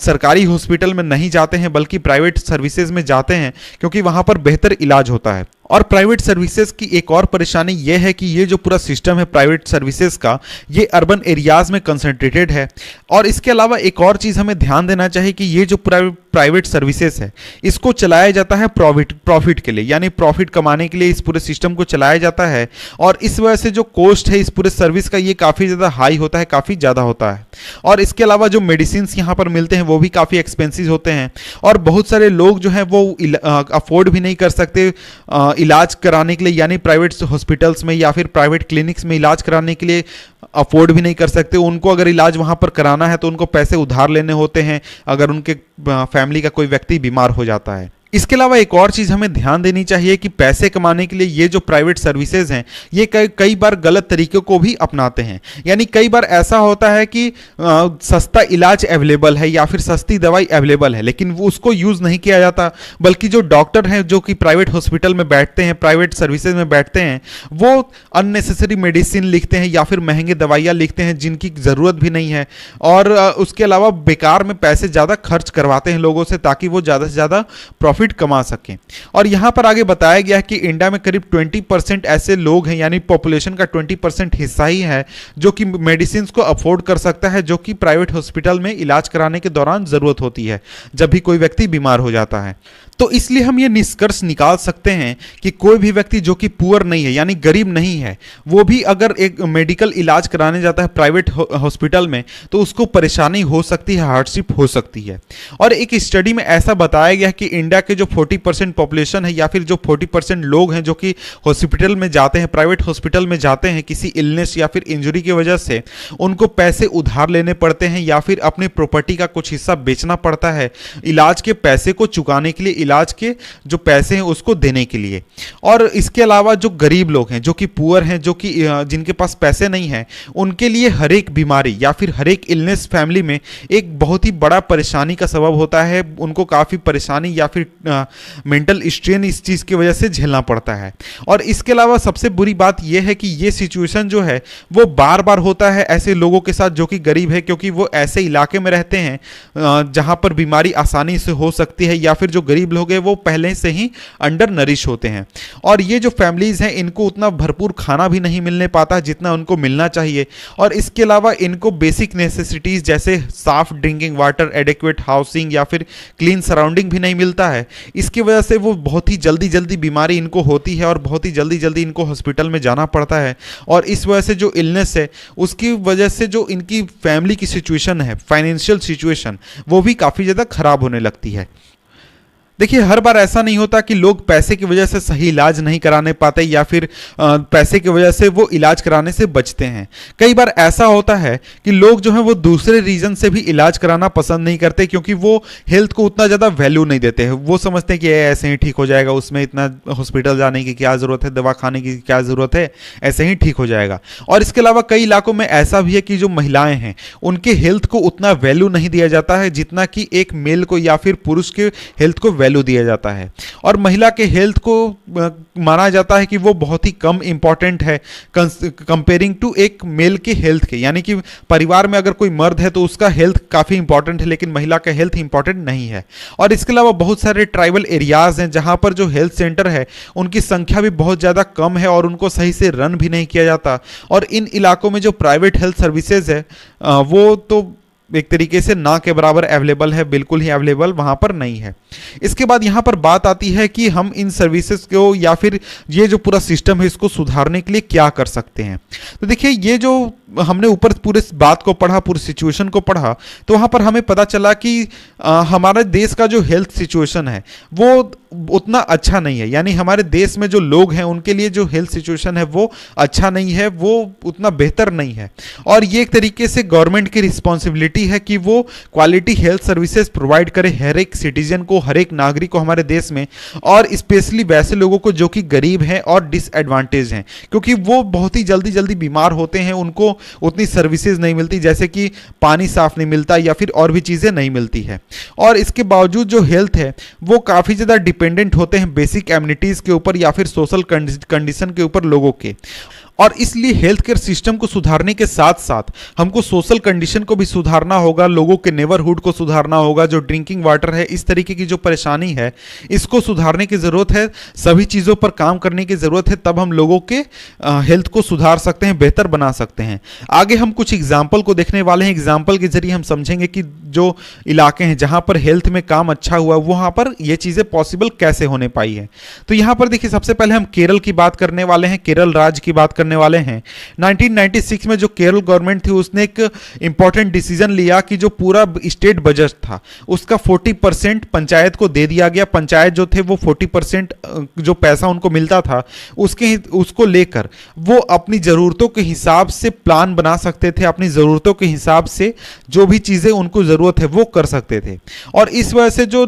सरकारी हॉस्पिटल में नहीं जाते हैं बल्कि प्राइवेट सर्विसेज में जाते हैं, क्योंकि वहाँ पर बेहतर इलाज होता है। और प्राइवेट सर्विसेज की एक और परेशानी यह है कि ये जो पूरा सिस्टम है प्राइवेट सर्विसेज का, ये अर्बन एरियाज में कंसंट्रेटेड है। और इसके अलावा एक और चीज़ हमें ध्यान देना चाहिए कि ये जो प्राइवेट सर्विसेज है इसको चलाया जाता है प्रॉफिट के लिए, यानी प्रॉफिट कमाने के लिए इस पूरे सिस्टम को चलाया जाता है। और इस वजह से जो कॉस्ट है इस पूरे सर्विस का ये काफ़ी ज़्यादा हाई होता है, काफ़ी ज़्यादा होता है। और इसके अलावा जो मेडिसिन यहाँ पर मिलते हैं वो भी काफ़ी एक्सपेंसिव होते हैं, और बहुत सारे लोग जो हैं वो अफोर्ड भी नहीं कर सकते इलाज कराने के लिए, यानी प्राइवेट हॉस्पिटल्स में या फिर प्राइवेट क्लिनिक्स में इलाज कराने के लिए अफोर्ड भी नहीं कर सकते। उनको अगर इलाज वहाँ पर कराना है तो उनको पैसे उधार लेने होते हैं अगर उनके फैमिली का कोई व्यक्ति बीमार हो जाता है। इसके अलावा एक और चीज़ हमें ध्यान देनी चाहिए कि पैसे कमाने के लिए ये जो प्राइवेट सर्विसेज हैं ये कई बार गलत तरीकों को भी अपनाते हैं, यानी कई बार ऐसा होता है कि सस्ता इलाज अवेलेबल है या फिर सस्ती दवाई अवेलेबल है, लेकिन वो उसको यूज़ नहीं किया जाता, बल्कि जो डॉक्टर हैं जो कि प्राइवेट हॉस्पिटल में बैठते हैं, प्राइवेट सर्विसेज में बैठते हैं, वो अननेसेसरी मेडिसिन लिखते हैं या फिर महंगे दवाइयाँ लिखते हैं जिनकी ज़रूरत भी नहीं है, और उसके अलावा बेकार में पैसे ज़्यादा खर्च करवाते हैं लोगों से ताकि वो ज़्यादा से ज़्यादा प्रॉफिट कमा सकें। और यहां पर आगे बताया गया है कि इंडिया में करीब 20% ऐसे लोग हैं, यानी पॉपुलेशन का 20% हिस्सा ही है जो कि मेडिसिन को अफोर्ड कर सकता है, जो कि प्राइवेट हॉस्पिटल में इलाज कराने के दौरान जरूरत होती है जब भी कोई व्यक्ति बीमार हो जाता है। तो इसलिए हम ये निष्कर्ष निकाल सकते हैं कि कोई भी व्यक्ति जो कि पुअर नहीं है यानी गरीब नहीं है, वो भी अगर एक मेडिकल इलाज कराने जाता है प्राइवेट हॉस्पिटल में तो उसको परेशानी हो सकती है, हार्डशिप हो सकती है। और एक स्टडी में ऐसा बताया गया कि इंडिया के जो 40% पॉपुलेशन है या फिर जो 40% लोग हैं जो कि हॉस्पिटल में जाते हैं, प्राइवेट हॉस्पिटल में जाते हैं किसी इलनेस या फिर इंजरी की वजह से, उनको पैसे उधार लेने पड़ते हैं या फिर अपनी प्रॉपर्टी का कुछ हिस्सा बेचना पड़ता है इलाज के पैसे को चुकाने के लिए, इलाज के जो पैसे हैं उसको देने के लिए। और इसके अलावा जो गरीब लोग हैं, जो कि पुअर हैं, जो कि जिनके पास पैसे नहीं हैं, उनके लिए हर एक बीमारी या फिर हर एक इलनेस फैमिली में एक बहुत ही बड़ा परेशानी का सबब होता है। उनको काफ़ी परेशानी या फिर मेंटल स्ट्रेन इस चीज़ की वजह से झेलना पड़ता है। और इसके अलावा सबसे बुरी बात यह है कि ये सिचुएशन जो है वो बार बार होता है ऐसे लोगों के साथ जो कि गरीब है, क्योंकि वो ऐसे इलाके में रहते हैं जहां पर बीमारी आसानी से हो सकती है, या फिर जो गरीब लोग हैं वो पहले से ही अंडर नरिश होते हैं। और ये जो फैमिलीज हैं इनको उतना भरपूर खाना भी नहीं मिलने पाता जितना उनको मिलना चाहिए। और इसके अलावा इनको बेसिक नेसेसिटीज जैसे साफ ड्रिंकिंग वाटर, एडिक्वेट हाउसिंग या फिर क्लीन सराउंडिंग भी नहीं मिलता है। इसकी वजह से वो बहुत ही जल्दी बीमारी इनको होती है और बहुत ही जल्दी इनको हॉस्पिटल में जाना पड़ता है। और इस वजह से जो इलनेस है उसकी वजह से जो इनकी फैमिली की सिचुएशन है, फाइनेंशियल सिचुएशन, वो भी काफ़ी ज़्यादा खराब होने लगती है। देखिए हर बार ऐसा नहीं होता कि लोग पैसे की वजह से सही इलाज नहीं कराने पाते या फिर पैसे की वजह से वो इलाज कराने से बचते हैं। कई बार ऐसा होता है कि लोग जो हैं वो दूसरे रीज़न से भी इलाज कराना पसंद नहीं करते, क्योंकि वो हेल्थ को उतना ज़्यादा वैल्यू नहीं देते हैं। वो समझते हैं कि ऐसे ही ठीक हो जाएगा, उसमें इतना हॉस्पिटल जाने की क्या ज़रूरत है, दवा खाने की क्या ज़रूरत है, ऐसे ही ठीक हो जाएगा। और इसके अलावा कई इलाकों में ऐसा भी है कि जो महिलाएँ हैं उनके हेल्थ को उतना वैल्यू नहीं दिया जाता है जितना कि एक मेल को या फिर पुरुष के हेल्थ को वैल्यू दिया जाता है। और महिला के हेल्थ को माना जाता है कि वो बहुत ही कम इंपॉर्टेंट है कंपेयरिंग टू एक मेल के हेल्थ के, यानी कि परिवार में अगर कोई मर्द है तो उसका हेल्थ काफ़ी इंपॉर्टेंट है लेकिन महिला का हेल्थ इंपॉर्टेंट नहीं है। और इसके अलावा बहुत सारे ट्राइबल एरियाज हैं जहां पर जो हेल्थ सेंटर है उनकी संख्या भी बहुत ज़्यादा कम है और उनको सही से रन भी नहीं किया जाता। और इन इलाकों में जो प्राइवेट हेल्थ सर्विसेज है वो तो एक तरीके से ना के बराबर अवेलेबल है, बिल्कुल ही अवेलेबल वहां पर नहीं है। इसके बाद यहां पर बात आती है कि हम इन सर्विसेज को या फिर ये जो पूरा सिस्टम है इसको सुधारने के लिए क्या कर सकते हैं। तो देखिए, ये जो हमने ऊपर पूरे बात को पढ़ा, पूरी सिचुएशन को पढ़ा, तो वहां पर हमें पता चला कि हमारे देश का जो हेल्थ सिचुएशन है वो उतना अच्छा नहीं है। यानी हमारे देश में जो लोग हैं उनके लिए जो हेल्थ सिचुएशन है वो अच्छा नहीं है, वो उतना बेहतर नहीं है। और ये एक तरीके से गवर्नमेंट की रिस्पॉन्सिबिलिटी है कि वो क्वालिटी हेल्थ सर्विसेज प्रोवाइड करे हर एक सिटीजन को, हर एक नागरिक को हमारे देश में, और स्पेशली वैसे लोगों को जो कि गरीब हैं और डिसएडवांटेज हैं, क्योंकि वो बहुत ही जल्दी जल्दी बीमार होते हैं, उनको उतनी सर्विसेज नहीं मिलती, जैसे कि पानी साफ नहीं मिलता या फिर और भी चीज़ें नहीं मिलती है। और इसके बावजूद जो हेल्थ है वो काफ़ी ज़्यादा डिपेंडेंट होते हैं बेसिक एमिनिटीज़ के ऊपर या फिर सोशल कंडीशन के ऊपर लोगों के। और इसलिए हेल्थ केयर सिस्टम को सुधारने के साथ साथ हमको सोशल कंडीशन को भी सुधारना होगा, लोगों के नेबरहुड को सुधारना होगा। जो ड्रिंकिंग वाटर है, इस तरीके की जो परेशानी है, इसको सुधारने की ज़रूरत है, सभी चीज़ों पर काम करने की ज़रूरत है, तब हम लोगों के हेल्थ को सुधार सकते हैं, बेहतर बना सकते हैं। आगे हम कुछ एग्जाम्पल को देखने वाले हैं। एग्जाम्पल के जरिए हम समझेंगे कि जो इलाके हैं जहाँ पर हेल्थ में काम अच्छा हुआ, वहाँ पर ये चीज़ें पॉसिबल कैसे होने पाई है। तो यहाँ पर देखिए, सबसे पहले हम केरल की बात करने वाले हैं, केरल राज्य की बात करने वाले हैं। 1996 में जो केरल गवर्नमेंट थी उसने एक इंपॉर्टेंट डिसीजन लिया कि जो पूरा स्टेट बजट था उसका 40% पंचायत को दे दिया गया। पंचायत जो थे वो 40% जो पैसा उनको मिलता था उसको लेकर वो अपनी ज़रूरतों के हिसाब से प्लान बना सकते थे, अपनी ज़रूरतों के हिसाब से जो भी चीज़ें उनको ज़रूरत है वो कर सकते थे। और इस वजह से जो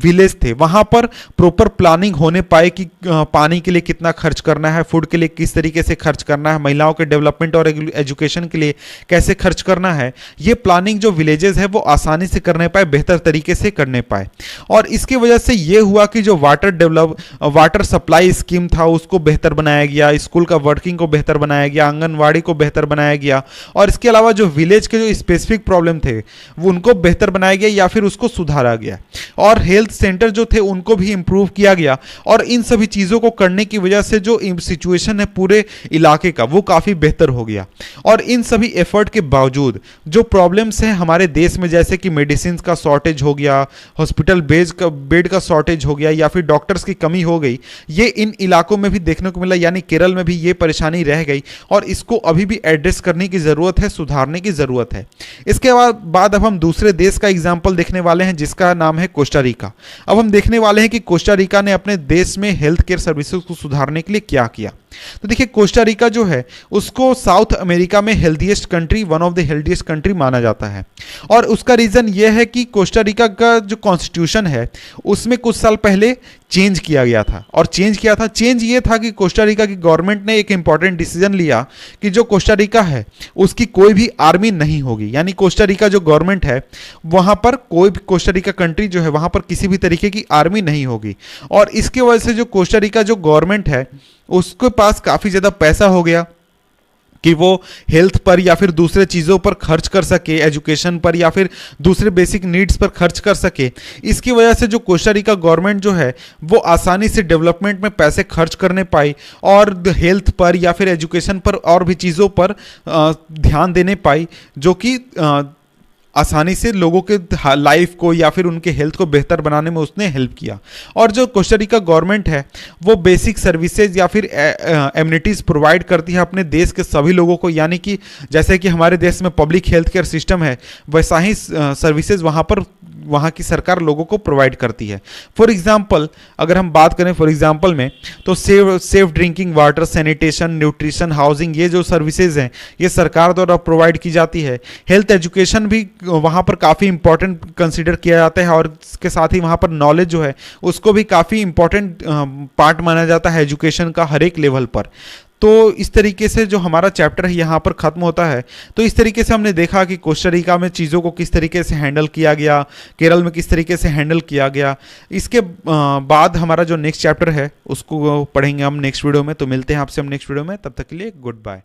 विलेज थे वहाँ पर प्रॉपर प्लानिंग होने पाए कि पानी के लिए कितना खर्च करना है, फूड के लिए किस तरीके से खर्च करना है, महिलाओं के डेवलपमेंट और एजुकेशन के लिए कैसे खर्च करना है। ये प्लानिंग जो विलेजेस है वो आसानी से करने पाए, बेहतर तरीके से करने पाए। और इसकी वजह से ये हुआ कि जो वाटर सप्लाई स्कीम था उसको बेहतर बनाया गया, स्कूल का वर्किंग को बेहतर बनाया गया, आंगनवाड़ी को बेहतर बनाया गया, और इसके अलावा जो विलेज के जो स्पेसिफिक प्रॉब्लम थे वो उनको बेहतर बनाया गया या फिर उसको सुधारा गया। और हेल्थ सेंटर जो थे उनको भी इंप्रूव किया गया। और इन सभी चीज़ों को करने की वजह से जो सिचुएशन है पूरे इलाके का वो काफ़ी बेहतर हो गया। और इन सभी एफर्ट के बावजूद जो प्रॉब्लम्स हैं हमारे देश में, जैसे कि मेडिसिन का शॉर्टेज हो गया, हॉस्पिटल बेड का शॉर्टेज हो गया या फिर डॉक्टर्स की कमी हो गई, ये इन इलाकों में भी देखने को मिला। यानी केरल में भी ये परेशानी रह गई और इसको अभी भी एड्रेस करने की ज़रूरत है, सुधारने की ज़रूरत है। इसके बाद अब हम दूसरे देश का एग्जाम्पल देखने वाले हैं जिसका नाम है कोस्टा रिका। अब हम देखने वाले हैं कि कोस्टा रिका ने अपने देश में हेल्थ केयर सर्विसेज को सुधारने के लिए क्या किया। तो देखिए, कोस्टा रिका जो है उसको साउथ अमेरिका में healthiest country, one of the healthiest country माना जाता है। और उसका रीज़न ये है कि कोस्टा रिका का जो कॉन्स्टिट्यूशन है उसमें कुछ साल पहले चेंज किया गया था। और चेंज ये था कि कोस्टा रिका की गवर्नमेंट ने एक इंपॉर्टेंट डिसीजन लिया कि जो कोस्टा रिका है उसकी कोई भी आर्मी नहीं होगी। यानी कोस्टा रिका जो गवर्नमेंट है वहाँ पर कोई भी, कोस्टा रिका कंट्री जो है वहाँ पर किसी भी तरीके की आर्मी नहीं होगी। और इसकी वजह से जो कोस्टा रिका जो गवर्नमेंट है उसके पास काफ़ी ज़्यादा पैसा हो गया कि वो हेल्थ पर या फिर दूसरे चीज़ों पर खर्च कर सके, एजुकेशन पर या फिर दूसरे बेसिक नीड्स पर खर्च कर सके। इसकी वजह से जो कोस्टा रिका गवर्नमेंट जो है वो आसानी से डेवलपमेंट में पैसे खर्च करने पाई और हेल्थ पर या फिर एजुकेशन पर और भी चीज़ों पर ध्यान देने पाई, जो कि आसानी से लोगों के लाइफ को या फिर उनके हेल्थ को बेहतर बनाने में उसने हेल्प किया। और जो कोस्टा रिका गवर्नमेंट है वो बेसिक सर्विसेज या फिर एमिनिटीज़ प्रोवाइड करती है अपने देश के सभी लोगों को। यानी कि जैसे कि हमारे देश में पब्लिक हेल्थ केयर सिस्टम है वैसा ही सर्विसेज वहाँ की सरकार लोगों को प्रोवाइड करती है। फॉर एग्जांपल अगर हम बात करें फॉर एग्जांपल में, तो safe drinking water, sanitation, nutrition, housing, ये जो सर्विसेज हैं ये सरकार द्वारा प्रोवाइड की जाती है। हेल्थ एजुकेशन भी वहाँ पर काफ़ी इंपॉर्टेंट कंसीडर किया जाता है और इसके साथ ही वहाँ पर नॉलेज जो है उसको भी काफ़ी इंपॉर्टेंट पार्ट माना जाता है एजुकेशन का हर एक लेवल पर। तो इस तरीके से जो हमारा चैप्टर है यहाँ पर ख़त्म होता है। तो इस तरीके से हमने देखा कि कोस्टा रिका में चीज़ों को किस तरीके से हैंडल किया गया, केरल में किस तरीके से हैंडल किया गया। इसके बाद हमारा जो नेक्स्ट चैप्टर है उसको पढ़ेंगे हम नेक्स्ट वीडियो में। तो मिलते हैं आपसे हम नेक्स्ट वीडियो में, तब तक के लिए गुड बाय।